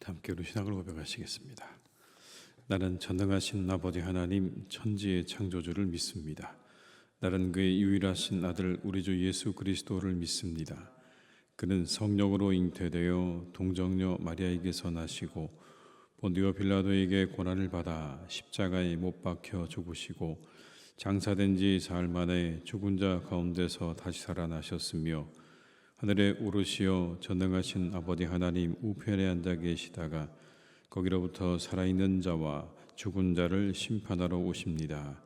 함께 우리 신앙을 고백하시겠습니다. 나는 전능하신 아버지 하나님 천지의 창조주를 믿습니다. 나는 그의 유일하신 아들 우리 주 예수 그리스도를 믿습니다. 그는 성령으로 잉태되어 동정녀 마리아에게서 나시고 본디오 빌라도에게 고난을 받아 십자가에 못 박혀 죽으시고 장사된 지 사흘 만에 죽은 자 가운데서 다시 살아나셨으며 하늘에 오르시어 전능하신 아버지 하나님 우편에 앉아 계시다가 거기로부터 살아있는 자와 죽은 자를 심판하러 오십니다.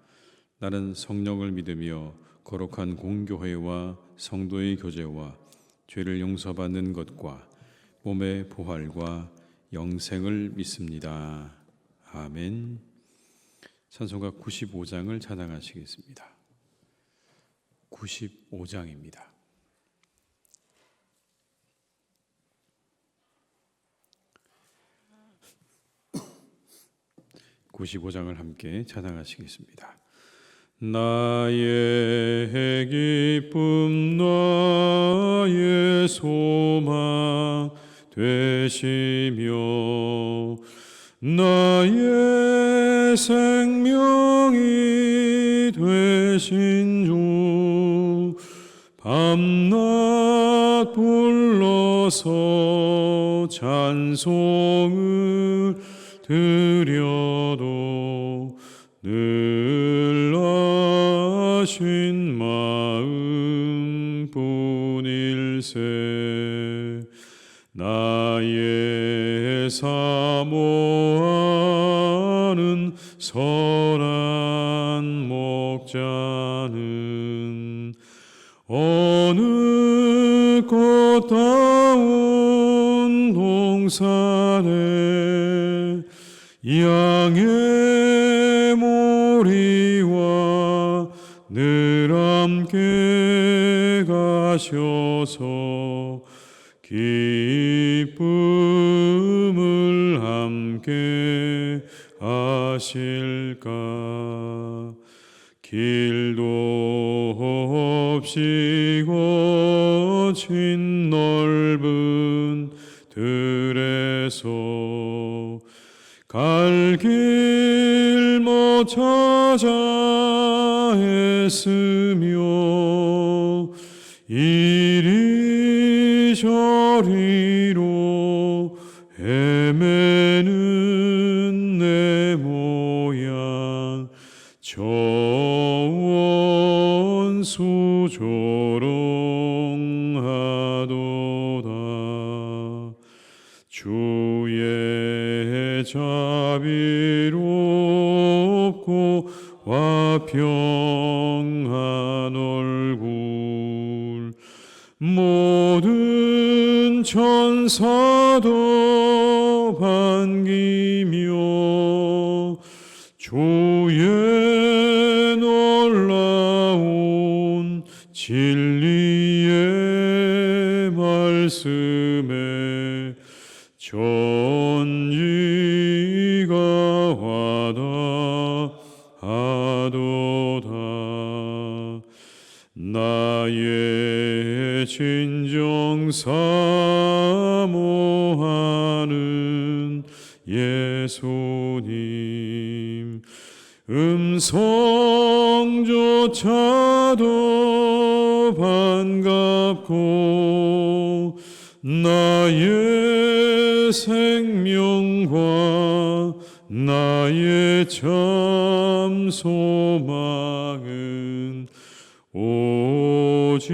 나는 성령을 믿으며 거룩한 공교회와 성도의 교제와 죄를 용서받는 것과 몸의 부활과 영생을 믿습니다. 아멘. 찬송가 95장을 찬양하시겠습니다. 95장입니다. 95장을 함께 찬양하시겠습니다. 나의 기쁨 나의 소망 되시며 나의 생명이 되신 주 밤낮 불러서 찬송을 드려도 늘 아신 마음 뿐일세. 나의 사모하는 선한 목자는 어느 꽃다운 동산에 양의 모리와 늘 함께 가셔서 기쁨을 함께 하실까. 길도 없이 거친 넓은 들에서 갈 길 못 찾아 애쓰며 이리저리로 헤매는 내 모양 저원수 조롱하도다. 주의 자비롭고 화평한 얼굴 모든 천사도 반기며 주의 놀라운 진리의 말씀에 전지가 와닿하도다. 나의 진정 사모하는 예수님 음성조차도 반갑고 나의 생명과 나의 참 소망은 오직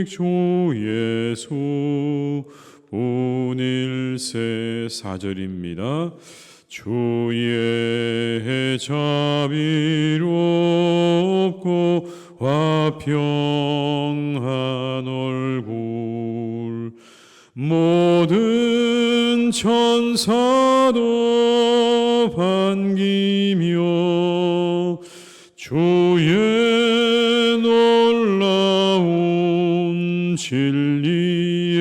주 예수 뿐일세. 4절입니다. 주의 자비롭고 화평한 얼굴 모든 천사도 반기며 주의 놀라운 진리의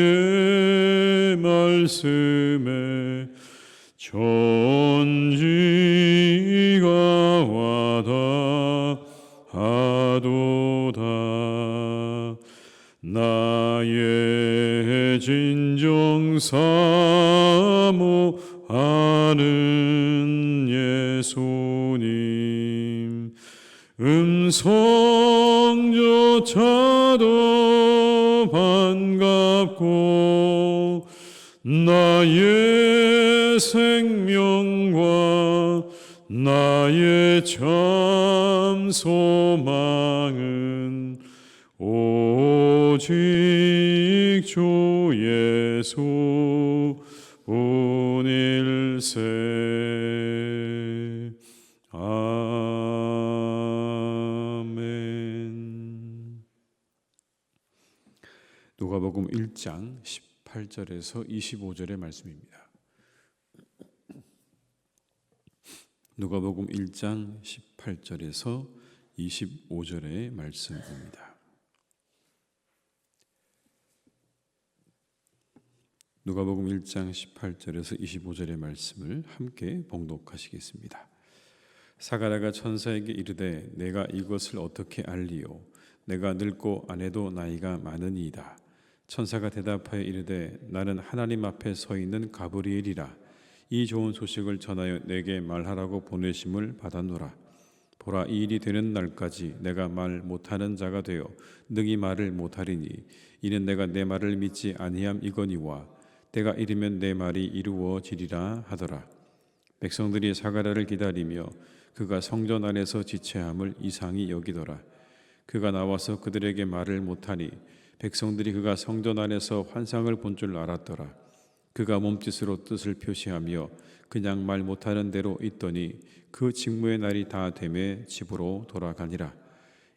말씀에 전지가 와닿하도다. 나의 진정 사모하는 예수님, 음성조차도 반갑고 나의 생명과 나의 참 소망은 오직 주 예수 뿐일세. 아멘. 누가복음 1장 18절에서 25절의 말씀입니다. 누가복음 1장 18절에서 25절의 말씀입니다. 누가복음 1장 18절에서 25절의 말씀을 함께 봉독하시겠습니다. 사가랴가 천사에게 이르되 내가 이것을 어떻게 알리요? 내가 늙고 아내도 나이가 많으니이다. 천사가 대답하여 이르되 나는 하나님 앞에 서 있는 가브리엘이라. 이 좋은 소식을 전하여 내게 말하라고 보내심을 받았노라. 보라, 이 일이 되는 날까지 내가 말 못하는 자가 되어 능히 말을 못하리니 이는 내가 내 말을 믿지 아니함이거니와 때가 이르면 내 말이 이루어지리라 하더라. 백성들이 사가랴를 기다리며 그가 성전 안에서 지체함을 이상히 여기더라. 그가 나와서 그들에게 말을 못하니 백성들이 그가 성전 안에서 환상을 본 줄 알았더라. 그가 몸짓으로 뜻을 표시하며 그냥 말 못하는 대로 있더니 그 직무의 날이 다 되매 집으로 돌아가니라.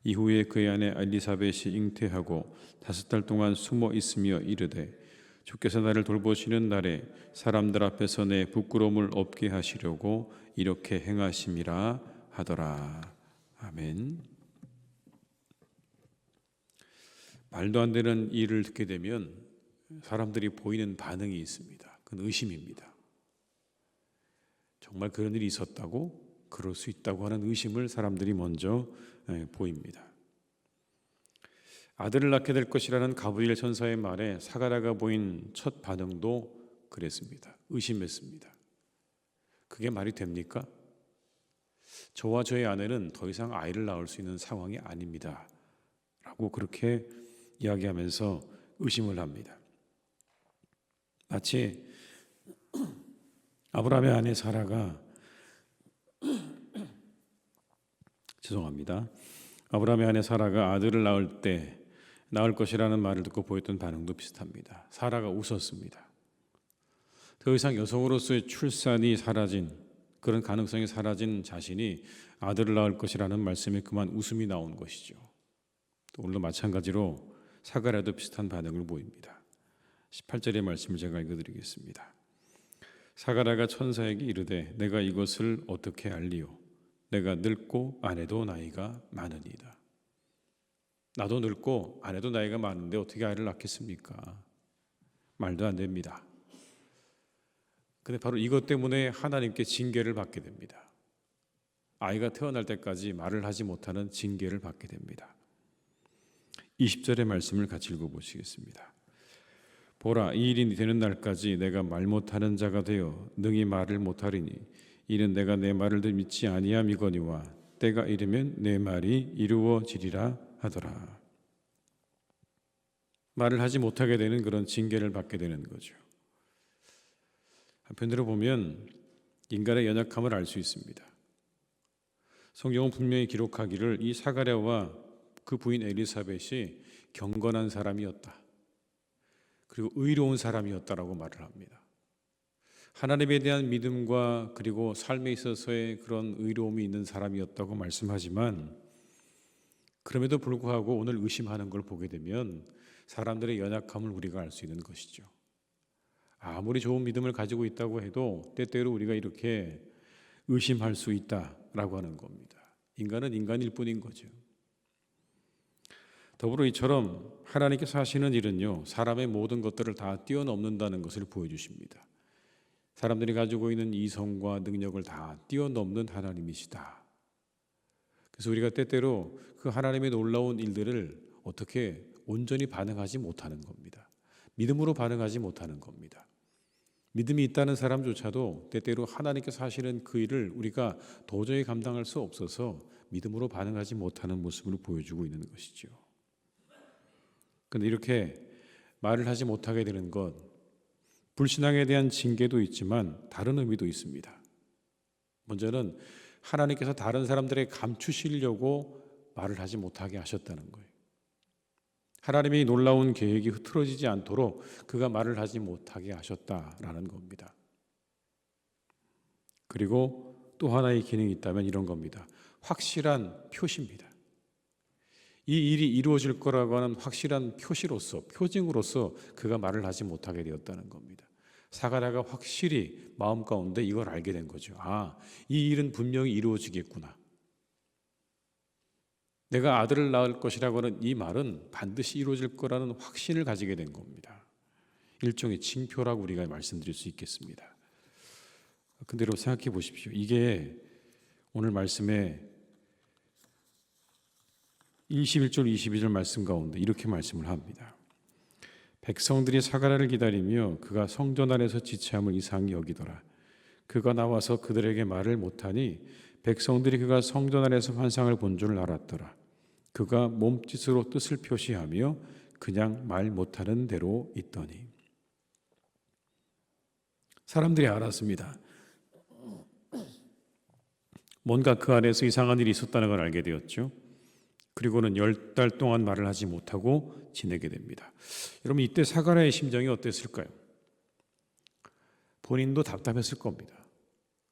이후에 그의 아내 엘리사벳이 잉태하고 5달 동안 숨어 있으며 이르되 주께서 나를 돌보시는 날에 사람들 앞에서 내 부끄러움을 없게 하시려고 이렇게 행하심이라 하더라. 아멘. 말도 안 되는 일을 듣게 되면 사람들이 보이는 반응이 있습니다. 그건 의심입니다. 정말 그런 일이 있었다고? 그럴 수 있다고 하는 의심을 사람들이 먼저 보입니다. 아들을 낳게 될 것이라는 가브리엘 천사의 말에 사가랴가 보인 첫 반응도 그랬습니다. 의심했습니다. 그게 말이 됩니까? 저와 저의 아내는 더 이상 아이를 낳을 수 있는 상황이 아닙니다. 라고 그렇게 이야기하면서 의심을 합니다. 마치 아브라함의 아내 사라가 아브라함의 아내 사라가 아들을 낳을 것이라는 말을 듣고 보였던 반응도 비슷합니다. 사라가 웃었습니다. 더 이상 여성으로서의 출산이 사라진, 그런 가능성이 사라진 자신이 아들을 낳을 것이라는 말씀에 그만 웃음이 나온 것이죠. 또 오늘도 마찬가지로 사가랴도 비슷한 반응을 보입니다. 18절의 말씀을 제가 읽어드리겠습니다. 사가랴가 천사에게 이르되 내가 이것을 어떻게 알리요? 내가 늙고 아내도 나이가 많으니이다. 나도 늙고 아내도 나이가 많은데 어떻게 아이를 낳겠습니까? 말도 안 됩니다. 근데 바로 이것 때문에 하나님께 징계를 받게 됩니다. 아이가 태어날 때까지 말을 하지 못하는 징계를 받게 됩니다. 20절의 말씀을 같이 읽어보시겠습니다. 보라, 이 일이 되는 날까지 내가 말 못하는 자가 되어 능히 말을 못하리니 이는 내가 내 말을 믿지 아니함이거니와 때가 이르면 내 말이 이루어지리라 하더라. 말을 하지 못하게 되는 그런 징계를 받게 되는 거죠. 한편으로 보면 인간의 연약함을 알 수 있습니다. 성경은 분명히 기록하기를 이 사가랴와 그 부인 엘리사벳이 경건한 사람이었다. 그리고 의로운 사람이었다라고 말을 합니다. 하나님에 대한 믿음과 그리고 삶에 있어서의 그런 의로움이 있는 사람이었다고 말씀하지만 그럼에도 불구하고 오늘 의심하는 걸 보게 되면 사람들의 연약함을 우리가 알 수 있는 것이죠. 아무리 좋은 믿음을 가지고 있다고 해도 때때로 우리가 이렇게 의심할 수 있다라고 하는 겁니다. 인간은 인간일 뿐인 거죠. 더불어 이처럼 하나님께서 하시는 일은요, 사람의 모든 것들을 다 뛰어넘는다는 것을 보여주십니다. 사람들이 가지고 있는 이성과 능력을 다 뛰어넘는 하나님이시다. 그래서 우리가 때때로 그 하나님의 놀라운 일들을 어떻게 온전히 반응하지 못하는 겁니다. 믿음으로 반응하지 못하는 겁니다. 믿음이 있다는 사람조차도 때때로 하나님께서 하시는 그 일을 우리가 도저히 감당할 수 없어서 믿음으로 반응하지 못하는 모습을 보여주고 있는 것이죠. 그런데 이렇게 말을 하지 못하게 되는 것, 불신앙에 대한 징계도 있지만 다른 의미도 있습니다. 먼저는 하나님께서 다른 사람들에게 감추시려고 말을 하지 못하게 하셨다는 거예요. 하나님이 놀라운 계획이 흐트러지지 않도록 그가 말을 하지 못하게 하셨다라는 겁니다. 그리고 또 하나의 기능이 있다면 이런 겁니다. 확실한 표시입니다. 이 일이 이루어질 거라고 하는 확실한 표시로서, 표징으로서 그가 말을 하지 못하게 되었다는 겁니다. 사가랴가 확실히 마음 가운데 이걸 알게 된 거죠. 아, 이 일은 분명히 이루어지겠구나. 내가 아들을 낳을 것이라고 하는 이 말은 반드시 이루어질 거라는 확신을 가지게 된 겁니다. 일종의 징표라고 우리가 말씀드릴 수 있겠습니다. 근데 여러분 생각해 보십시오. 이게 오늘 말씀에 21절 22절 말씀 가운데 이렇게 말씀을 합니다. 백성들이 사가랴를 기다리며 그가 성전 안에서 지체함을 이상히 여기더라. 그가 나와서 그들에게 말을 못하니 백성들이 그가 성전 안에서 환상을 본 줄 알았더라. 그가 몸짓으로 뜻을 표시하며 그냥 말 못하는 대로 있더니. 사람들이 알았습니다. 뭔가 그 안에서 이상한 일이 있었다는 걸 알게 되었죠. 그리고는 10달 동안 말을 하지 못하고 지내게 됩니다. 여러분 이때 사가랴의 심정이 어땠을까요? 본인도 답답했을 겁니다.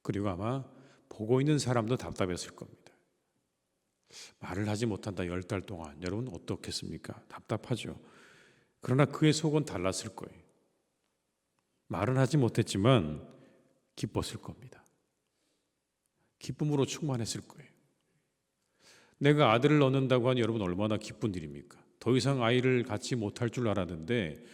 그리고 아마 보고 있는 사람도 답답했을 겁니다. 말을 하지 못한다 10달 동안. 여러분 어떻겠습니까? 답답하죠. 그러나 그의 속은 달랐을 거예요. 말은 하지 못했지만 기뻤을 겁니다. 기쁨으로 충만했을 거예요. 내가 아들을 얻는다고 하니 여러분 얼마나 기쁜 일입니까? 더 이상 아이를 갖지 못할 줄 알았는데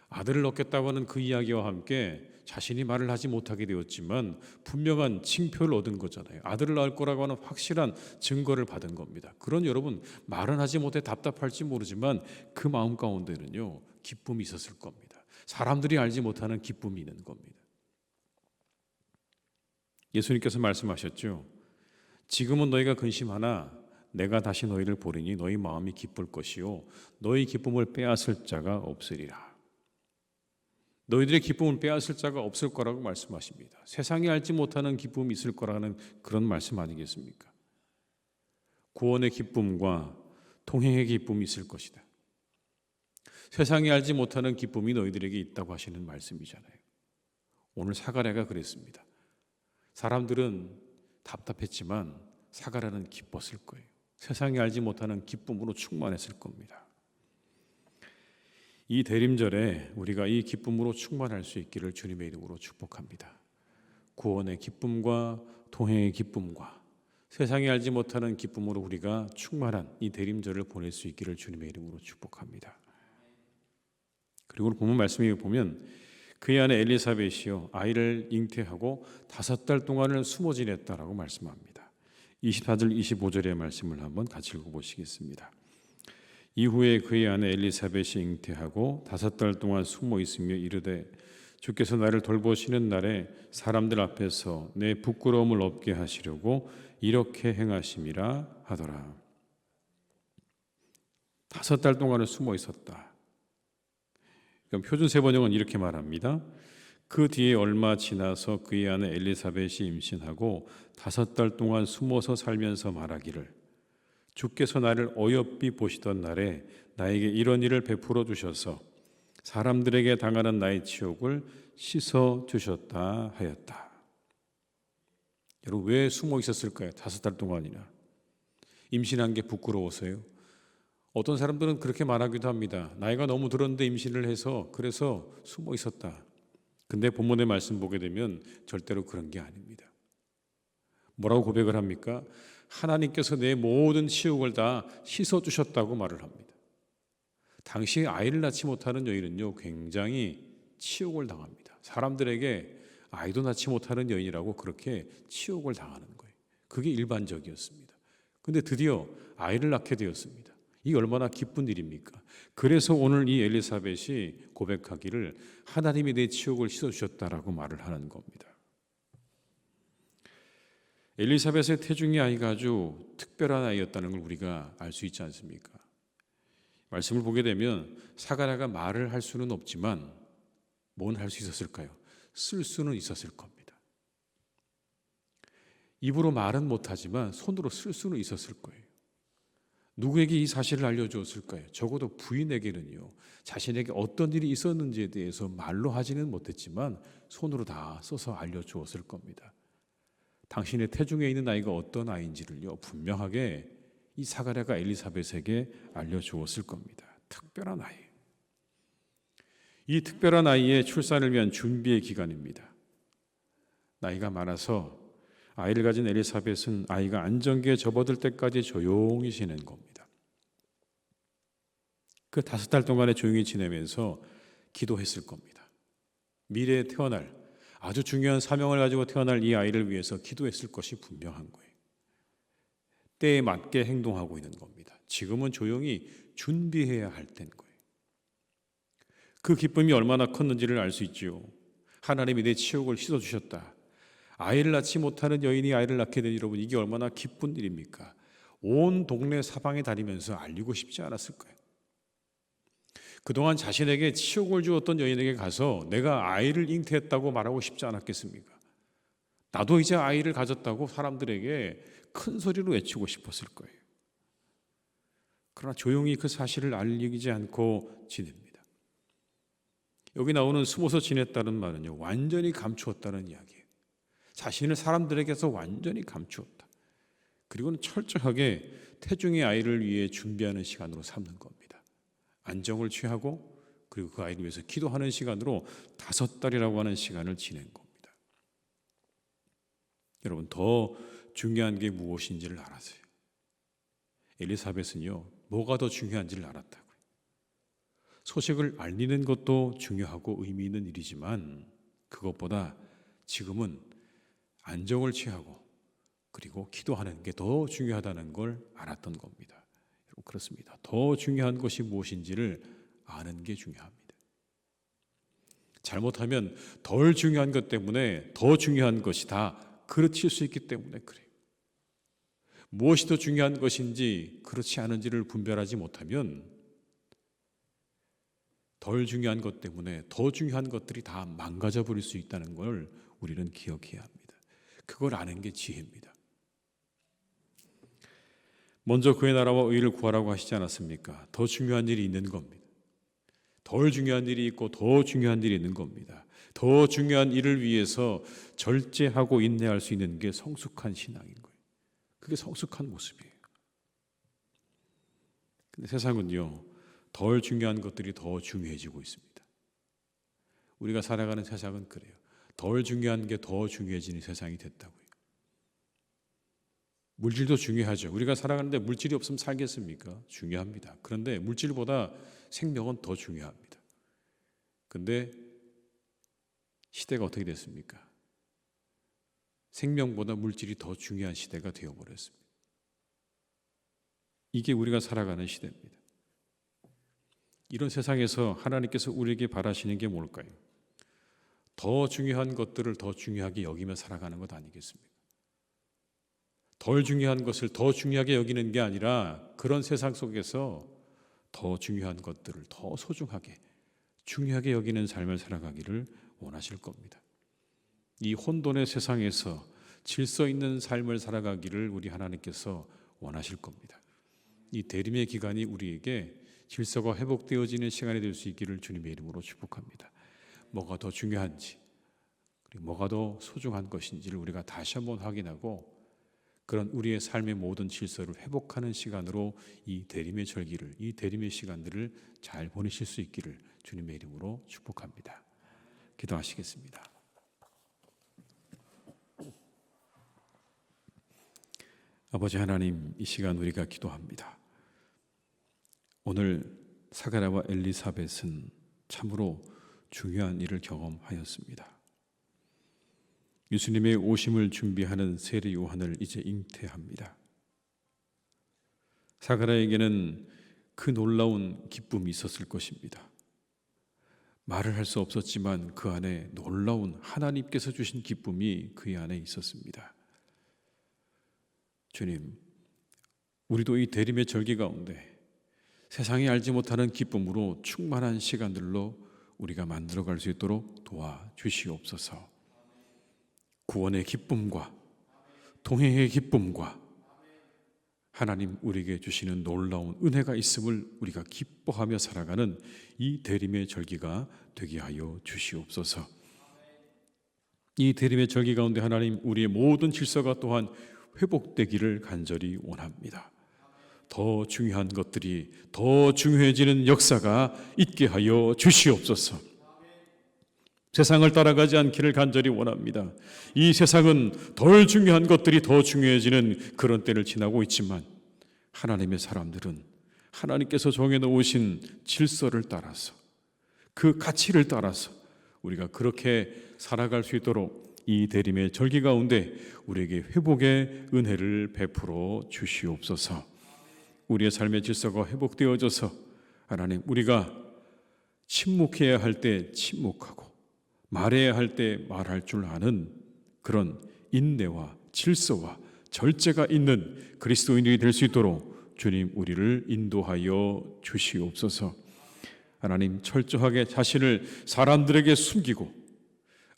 아들을 얻겠다고 하는 그 이야기와 함께 자신이 말을 하지 못하게 되었지만 분명한 징표를 얻은 거잖아요. 아들을 낳을 거라고 하는 확실한 증거를 받은 겁니다. 그런 여러분 말은 하지 못해 답답할지 모르지만 그 마음 가운데는요 기쁨이 있었을 겁니다. 사람들이 알지 못하는 기쁨이 있는 겁니다. 예수님께서 말씀하셨죠. 지금은 너희가 근심하나 내가 다시 너희를 보리니 너희 마음이 기쁠 것이요 너희 기쁨을 빼앗을 자가 없으리라. 너희들의 기쁨을 빼앗을 자가 없을 거라고 말씀하십니다. 세상이 알지 못하는 기쁨이 있을 거라는 그런 말씀 아니겠습니까? 구원의 기쁨과 통행의 기쁨이 있을 것이다. 세상이 알지 못하는 기쁨이 너희들에게 있다고 하시는 말씀이잖아요. 오늘 사가랴가 그랬습니다. 사람들은 답답했지만 사가랴는 기뻤을 거예요. 세상이 알지 못하는 기쁨으로 충만했을 겁니다. 이 대림절에 우리가 이 기쁨으로 충만할 수 있기를 주님의 이름으로 축복합니다. 구원의 기쁨과 통행의 기쁨과 세상이 알지 못하는 기쁨으로 우리가 충만한 이 대림절을 보낼 수 있기를 주님의 이름으로 축복합니다. 그리고 본문 말씀에 보면 그의 아내 엘리사벳이요 아이를 잉태하고 5달 동안을 숨어 지냈다라고 말씀합니다. 24절 25절의 말씀을 한번 같이 읽어보시겠습니다. 이후에 그의 아내 엘리사벳이 잉태하고 5달 동안 숨어 있으며 이르되 주께서 나를 돌보시는 날에 사람들 앞에서 내 부끄러움을 없게 하시려고 이렇게 행하심이라 하더라. 5달 동안을 숨어 있었다. 그럼 표준 세번역은 이렇게 말합니다. 그 뒤에 얼마 지나서 그의 아내 엘리사벳이 임신하고 5달 동안 숨어서 살면서 말하기를 주께서 나를 어여삐 보시던 날에 나에게 이런 일을 베풀어 주셔서 사람들에게 당하는 나의 치욕을 씻어 주셨다 하였다. 여러분 왜 숨어 있었을까요? 5달 동안이나. 임신한 게 부끄러워서요. 어떤 사람들은 그렇게 말하기도 합니다. 나이가 너무 들었는데 임신을 해서 그래서 숨어 있었다. 근데 본문의 말씀 보게 되면 절대로 그런 게 아닙니다. 뭐라고 고백을 합니까? 하나님께서 내 모든 치욕을 다 씻어주셨다고 말을 합니다. 당시 아이를 낳지 못하는 여인은요 굉장히 치욕을 당합니다. 사람들에게 아이도 낳지 못하는 여인이라고 그렇게 치욕을 당하는 거예요. 그게 일반적이었습니다. 근데 드디어 아이를 낳게 되었습니다. 이게 얼마나 기쁜 일입니까? 그래서 오늘 이 엘리사벳이 고백하기를 하나님이 내 치욕을 씻어주셨다라고 말을 하는 겁니다. 엘리사벳의 태중의 아이가 아주 특별한 아이였다는 걸 우리가 알 수 있지 않습니까? 말씀을 보게 되면 사가랴가 말을 할 수는 없지만 뭔 할 수 있었을까요? 쓸 수는 있었을 겁니다. 입으로 말은 못하지만 손으로 쓸 수는 있었을 거예요. 누구에게 이 사실을 알려주었을까요? 적어도 부인에게는요. 자신에게 어떤 일이 있었는지에 대해서 말로 하지는 못했지만 손으로 다 써서 알려주었을 겁니다. 당신의 태중에 있는 아이가 어떤 아이인지를요. 분명하게 이 사가랴가 엘리사벳에게 알려주었을 겁니다. 특별한 아이. 이 특별한 아이의 출산을 위한 준비의 기간입니다. 나이가 많아서 아이를 가진 엘리사벳은 아이가 안정기에 접어들 때까지 조용히 지낸 겁니다. 그 5달 동안에 조용히 지내면서 기도했을 겁니다. 미래에 태어날 아주 중요한 사명을 가지고 태어날 이 아이를 위해서 기도했을 것이 분명한 거예요. 때에 맞게 행동하고 있는 겁니다. 지금은 조용히 준비해야 할 때인 거예요. 그 기쁨이 얼마나 컸는지를 알 수 있지요. 하나님이 내 치욕을 씻어주셨다. 아이를 낳지 못하는 여인이 아이를 낳게 된 여러분, 이게 얼마나 기쁜 일입니까? 온 동네 사방에 다니면서 알리고 싶지 않았을까요? 그동안 자신에게 치욕을 주었던 여인에게 가서 내가 아이를 잉태했다고 말하고 싶지 않았겠습니까? 나도 이제 아이를 가졌다고 사람들에게 큰 소리로 외치고 싶었을 거예요. 그러나 조용히 그 사실을 알리지 않고 지냅니다. 여기 나오는 숨어서 지냈다는 말은요, 완전히 감추었다는 이야기예요. 자신을 사람들에게서 완전히 감추었다. 그리고는 철저하게 태중의 아이를 위해 준비하는 시간으로 삼는 겁니다. 안정을 취하고 그리고 그 아이를 위해서 기도하는 시간으로 5달이라고 하는 시간을 지낸 겁니다. 여러분, 더 중요한 게 무엇인지를 알았어요. 엘리사벳은요, 뭐가 더 중요한지를 알았다고요. 소식을 알리는 것도 중요하고 의미 있는 일이지만 그것보다 지금은 안정을 취하고 그리고 기도하는 게 더 중요하다는 걸 알았던 겁니다. 그렇습니다. 더 중요한 것이 무엇인지를 아는 게 중요합니다. 잘못하면 덜 중요한 것 때문에 더 중요한 것이 다 그르칠 수 있기 때문에 그래요. 무엇이 더 중요한 것인지 그렇지 않은지를 분별하지 못하면 덜 중요한 것 때문에 더 중요한 것들이 다 망가져 버릴 수 있다는 걸 우리는 기억해야 합니다. 그걸 아는 게 지혜입니다. 먼저 그의 나라와 의를 구하라고 하시지 않았습니까? 더 중요한 일이 있는 겁니다. 덜 중요한 일이 있고 더 중요한 일이 있는 겁니다. 더 중요한 일을 위해서 절제하고 인내할 수 있는 게 성숙한 신앙인 거예요. 그게 성숙한 모습이에요. 근데 세상은요, 덜 중요한 것들이 더 중요해지고 있습니다. 우리가 살아가는 세상은 그래요. 덜 중요한 게 더 중요해지는 세상이 됐다고요. 물질도 중요하죠. 우리가 살아가는데 물질이 없으면 살겠습니까? 중요합니다. 그런데 물질보다 생명은 더 중요합니다. 근데 시대가 어떻게 됐습니까? 생명보다 물질이 더 중요한 시대가 되어버렸습니다. 이게 우리가 살아가는 시대입니다. 이런 세상에서 하나님께서 우리에게 바라시는 게 뭘까요? 더 중요한 것들을 더 중요하게 여기며 살아가는 것 아니겠습니까? 덜 중요한 것을 더 중요하게 여기는 게 아니라 그런 세상 속에서 더 중요한 것들을 더 소중하게 중요하게 여기는 삶을 살아가기를 원하실 겁니다. 이 혼돈의 세상에서 질서 있는 삶을 살아가기를 우리 하나님께서 원하실 겁니다. 이 대림의 기간이 우리에게 질서가 회복되어지는 시간이 될 수 있기를 주님의 이름으로 축복합니다. 뭐가 더 중요한지 그리고 뭐가 더 소중한 것인지를 우리가 다시 한번 확인하고 그런 우리의 삶의 모든 질서를 회복하는 시간으로 이 대림의 절기를, 이 대림의 시간들을 잘 보내실 수 있기를 주님의 이름으로 축복합니다. 기도하시겠습니다. 아버지 하나님, 이 시간 우리가 기도합니다. 오늘 사가랴와 엘리사벳은 참으로 중요한 일을 경험하였습니다. 예수님의 오심을 준비하는 세례 요한을 이제 잉태합니다. 사가랴에게는 그 놀라운 기쁨이 있었을 것입니다. 말을 할 수 없었지만 그 안에 놀라운 하나님께서 주신 기쁨이 그 안에 있었습니다. 주님, 우리도 이 대림의 절기 가운데 세상이 알지 못하는 기쁨으로 충만한 시간들로 우리가 만들어갈 수 있도록 도와주시옵소서. 구원의 기쁨과 동행의 기쁨과 하나님 우리에게 주시는 놀라운 은혜가 있음을 우리가 기뻐하며 살아가는 이 대림의 절기가 되게 하여 주시옵소서. 이 대림의 절기 가운데 하나님 우리의 모든 질서가 또한 회복되기를 간절히 원합니다. 더 중요한 것들이 더 중요해지는 역사가 있게 하여 주시옵소서. 세상을 따라가지 않기를 간절히 원합니다. 이 세상은 덜 중요한 것들이 더 중요해지는 그런 때를 지나고 있지만 하나님의 사람들은 하나님께서 정해놓으신 질서를 따라서 그 가치를 따라서 우리가 그렇게 살아갈 수 있도록 이 대림의 절기 가운데 우리에게 회복의 은혜를 베풀어 주시옵소서. 우리의 삶의 질서가 회복되어져서 하나님 우리가 침묵해야 할 때 침묵하고 말해야 할 때 말할 줄 아는 그런 인내와 질서와 절제가 있는 그리스도인들이 될 수 있도록 주님 우리를 인도하여 주시옵소서. 하나님 철저하게 자신을 사람들에게 숨기고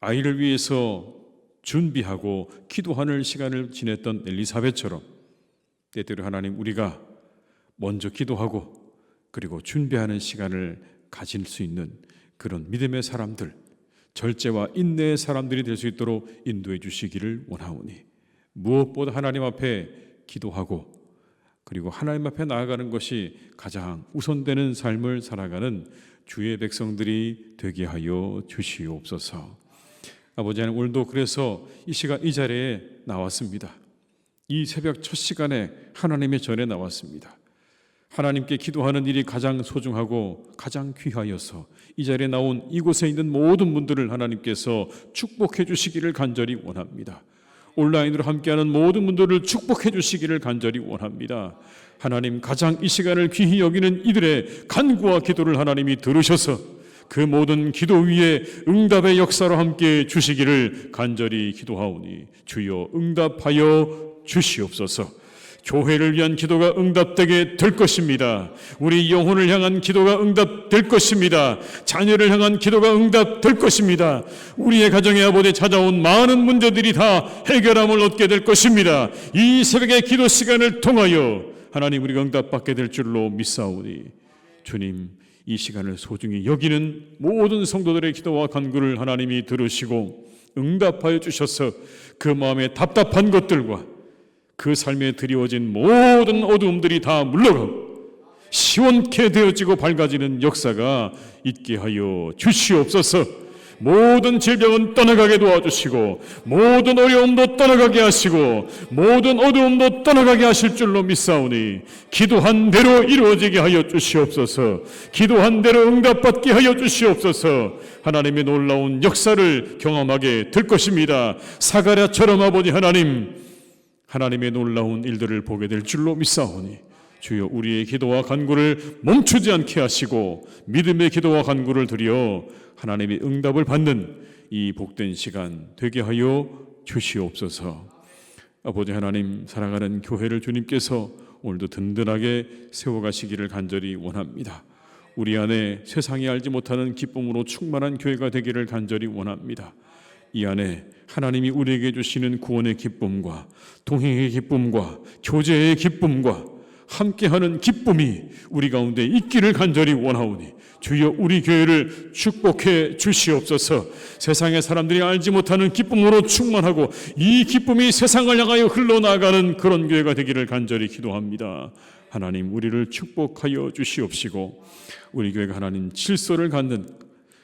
아이를 위해서 준비하고 기도하는 시간을 지냈던 엘리사벳처럼 때때로 하나님 우리가 먼저 기도하고 그리고 준비하는 시간을 가질 수 있는 그런 믿음의 사람들, 절제와 인내의 사람들이 될 수 있도록 인도해 주시기를 원하오니 무엇보다 하나님 앞에 기도하고 그리고 하나님 앞에 나아가는 것이 가장 우선되는 삶을 살아가는 주의 백성들이 되게 하여 주시옵소서. 아버지 하나님 오늘도 그래서 이 시간 이 자리에 나왔습니다. 이 새벽 첫 시간에 하나님의 전에 나왔습니다. 하나님께 기도하는 일이 가장 소중하고 가장 귀하여서 이 자리에 나온 이곳에 있는 모든 분들을 하나님께서 축복해 주시기를 간절히 원합니다. 온라인으로 함께하는 모든 분들을 축복해 주시기를 간절히 원합니다. 하나님 가장 이 시간을 귀히 여기는 이들의 간구와 기도를 하나님이 들으셔서 그 모든 기도 위에 응답의 역사로 함께 주시기를 간절히 기도하오니 주여 응답하여 주시옵소서. 교회를 위한 기도가 응답되게 될 것입니다. 우리 영혼을 향한 기도가 응답될 것입니다. 자녀를 향한 기도가 응답될 것입니다. 우리의 가정의 아버지에 찾아온 많은 문제들이 다 해결함을 얻게 될 것입니다. 이 새벽의 기도 시간을 통하여 하나님 우리가 응답받게 될 줄로 믿사오니 주님 이 시간을 소중히 여기는 모든 성도들의 기도와 간구를 하나님이 들으시고 응답하여 주셔서 그 마음의 답답한 것들과 그 삶에 드리워진 모든 어두움들이 다 물러가고 시원케 되어지고 밝아지는 역사가 있게 하여 주시옵소서. 모든 질병은 떠나가게 도와주시고 모든 어려움도 떠나가게 하시고 모든 어두움도 떠나가게 하실 줄로 믿사오니 기도한 대로 이루어지게 하여 주시옵소서. 기도한 대로 응답받게 하여 주시옵소서. 하나님의 놀라운 역사를 경험하게 될 것입니다. 사가랴처럼 아버지 하나님의 놀라운 일들을 보게 될 줄로 믿사오니 주여 우리의 기도와 간구를 멈추지 않게 하시고 믿음의 기도와 간구를 드려 하나님의 응답을 받는 이 복된 시간 되게 하여 주시옵소서. 아버지 하나님 사랑하는 교회를 주님께서 오늘도 든든하게 세워가시기를 간절히 원합니다. 우리 안에 세상이 알지 못하는 기쁨으로 충만한 교회가 되기를 간절히 원합니다. 이 안에 하나님이 우리에게 주시는 구원의 기쁨과 동행의 기쁨과 교제의 기쁨과 함께하는 기쁨이 우리 가운데 있기를 간절히 원하오니 주여 우리 교회를 축복해 주시옵소서. 세상의 사람들이 알지 못하는 기쁨으로 충만하고 이 기쁨이 세상을 향하여 흘러나가는 그런 교회가 되기를 간절히 기도합니다. 하나님 우리를 축복하여 주시옵시고 우리 교회가 하나님 질서를 갖는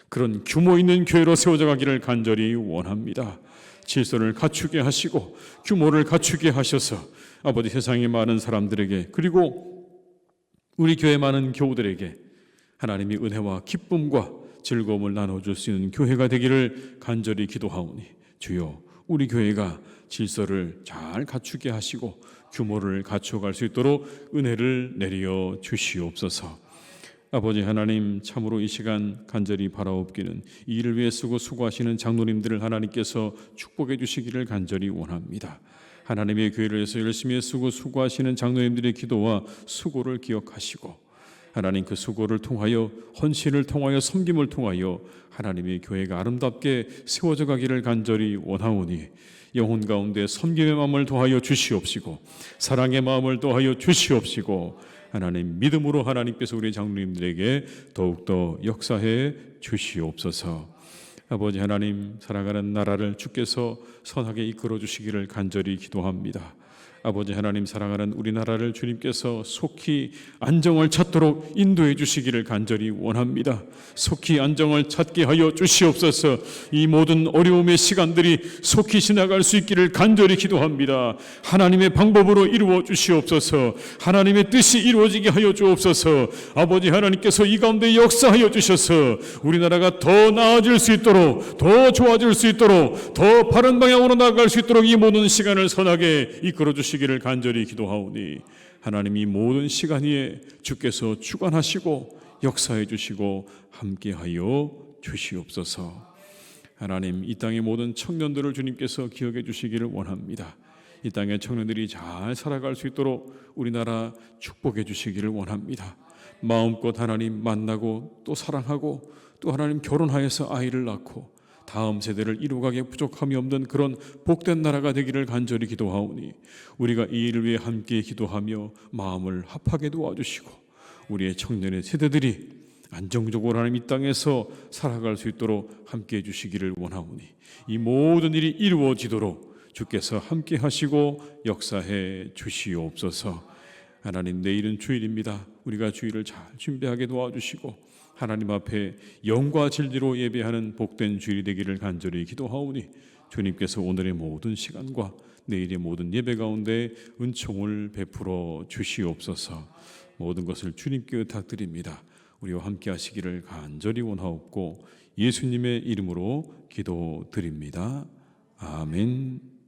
그런 규모 있는 교회로 세워져 가기를 간절히 원합니다. 질서를 갖추게 하시고 규모를 갖추게 하셔서 아버지 세상의 많은 사람들에게 그리고 우리 교회 많은 교우들에게 하나님의 은혜와 기쁨과 즐거움을 나눠줄 수 있는 교회가 되기를 간절히 기도하오니 주여 우리 교회가 질서를 잘 갖추게 하시고 규모를 갖춰갈 수 있도록 은혜를 내려 주시옵소서. 아버지 하나님, 참으로 이 시간 간절히 바라옵기는 이 일을 위해 쓰고 수고하시는 장로님들을 하나님께서 축복해 주시기를 간절히 원합니다. 하나님의 교회를 위해서 열심히 쓰고 수고하시는 장로님들의 기도와 수고를 기억하시고 하나님 그 수고를 통하여 헌신을 통하여 섬김을 통하여 하나님의 교회가 아름답게 세워져 가기를 간절히 원하오니 영혼 가운데 섬김의 마음을 더하여 주시옵시고 사랑의 마음을 더하여 주시옵시고 하나님 믿음으로 하나님께서 우리 장로님들에게 더욱더 역사해 주시옵소서. 아버지 하나님, 살아가는 나라를 주께서 선하게 이끌어 주시기를 간절히 기도합니다. 아버지 하나님, 사랑하는 우리나라를 주님께서 속히 안정을 찾도록 인도해 주시기를 간절히 원합니다. 속히 안정을 찾게 하여 주시옵소서. 이 모든 어려움의 시간들이 속히 지나갈 수 있기를 간절히 기도합니다. 하나님의 방법으로 이루어 주시옵소서. 하나님의 뜻이 이루어지게 하여 주옵소서. 아버지 하나님께서 이 가운데 역사하여 주셔서 우리나라가 더 나아질 수 있도록, 더 좋아질 수 있도록, 더 바른 방향으로 나아갈 수 있도록 이 모든 시간을 선하게 이끌어 주시기를 간절히 기도하오니 하나님 이 모든 시간 위에 주께서 주관하시고 역사해 주시고 함께하여 주시옵소서. 하나님, 이 땅의 모든 청년들을 주님께서 기억해 주시기를 원합니다. 이 땅의 청년들이 잘 살아갈 수 있도록 우리나라 축복해 주시기를 원합니다. 마음껏 하나님 만나고 또 사랑하고 또 하나님 결혼하여서 아이를 낳고 다음 세대를 이루가게 부족함이 없는 그런 복된 나라가 되기를 간절히 기도하오니 우리가 이 일을 위해 함께 기도하며 마음을 합하게 도와주시고 우리의 청년의 세대들이 안정적으로 하나님 이 땅에서 살아갈 수 있도록 함께해 주시기를 원하오니 이 모든 일이 이루어지도록 주께서 함께 하시고 역사해 주시옵소서. 하나님, 내일은 주일입니다. 우리가 주일을 잘 준비하게 도와주시고 하나님 앞에 영과 진리로 예배하는 복된 주일이 되기를 간절히 기도하오니 주님께서 오늘의 모든 시간과 내일의 모든 예배 가운데 은총을 베풀어 주시옵소서. 모든 것을 주님께 의탁드립니다. 우리와 함께 하시기를 간절히 원하옵고 예수님의 이름으로 기도드립니다. 아멘.